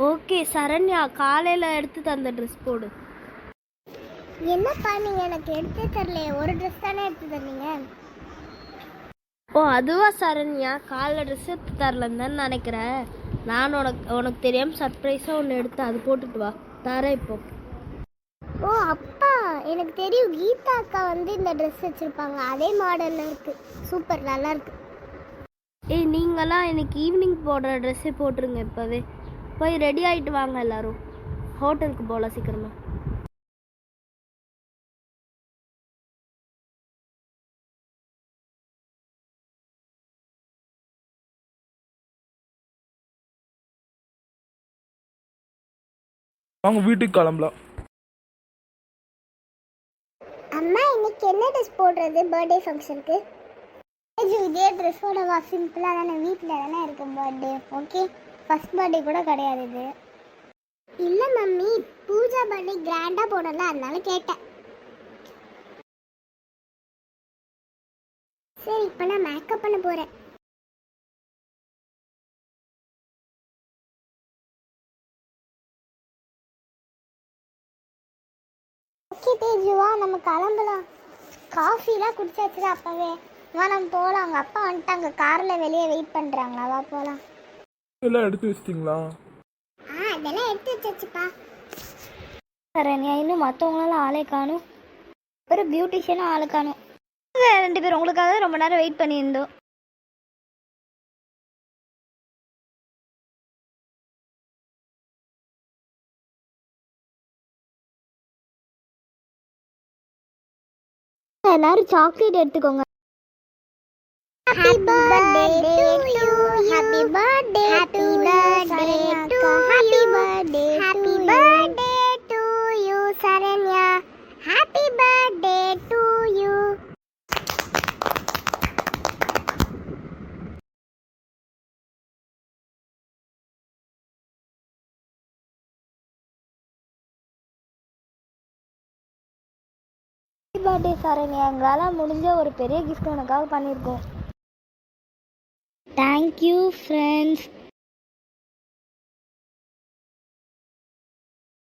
Okay Saranya, காலையில் எடுத்து தந்த ட்ரெஸ் போடு. என்னப்பா நீங்க எனக்கு எடுத்து தரல, ஒரு ட்ரெஸ் தானே எடுத்து தந்தீங்க. ஓ அதுவா சரண்யா, காலைல ட்ரெஸ் எடுத்து தரலன்னு தான் நினைக்கிறேன். நான் உனக்கு தெரியாமல் சர்ப்ரைஸாக ஒன்று எடுத்து அது போட்டுட்டு வா, தரேன் இப்போ. ஓ அப்பா, எனக்கு தெரியும், கீதா அக்கா வந்து இந்த ட்ரெஸ் வச்சிருப்பாங்க, அதே மாடல்ல இருக்கு. சூப்பர், நல்லா இருக்கு. ஏய் நீங்களாம் எனக்கு ஈவினிங் போடுற ட்ரெஸ்ஸே போட்டுருங்க. இப்போவே போய் ரெடி ஆகிட்டு வாங்க, எல்லாரும் ஹோட்டலுக்கு போகலாம் சீக்கிரமா. வாங்க வீட்டுக்கு கிளம்பலாம். அம்மா இன்னைக்கு என்ன ட்ரெஸ் போடுறது பர்த்டே ஃபங்க்ஷனுக்கு? இதே ட்ரெஸ்ஸோட வா, சிம்பிளாக தானே, வீட்டில் தானே இருக்கு பர்த்டே. ஓகே, ஃபர்ஸ்ட் பர்த்டே கூட கிடையாது இது. இல்லை மம்மி, பூஜா பர்த்டே கிராண்டாக போடல, அதனால கேட்டேன். சரி, இப்போ நான் மேக்கப் பண்ண போகிறேன். ஓகே தேஜு, வா நம்ம கிளம்பலாம். காஃபிலாம் குடிச்சாச்சுடா அப்பவே. வா நம்ம போகலாம். அவங்க அப்பா வந்துட்டாங்க, காரில் வெளியே வெயிட் பண்ணுறாங்களா, வா போகலாம். எல்லாம் எடுத்து வச்சிட்டிங்களா? அதெல்லாம் எடுத்து வச்சாச்சுப்பா. சரண்யா, இன்னும் மற்றவங்களாம் ஆளே காணும். ஒரு பியூட்டிஷியனும் ஆளு காணும். 2 பேர் உங்களுக்காக ரொம்ப நேரம் வெயிட் பண்ணியிருந்தோம். எல்லாரும் சாக்லேட் எடுத்துக்கோங்க. Happy birthday to you. Happy birthday to you. Happy birthday to you, Saranya. Happy birthday to you. Happy birthday Saranya, எங்களால் முடிஞ்ச ஒரு பெரிய கிஃப்ட் உனக்காக பண்ணியிருக்கோம். Thank you, friends.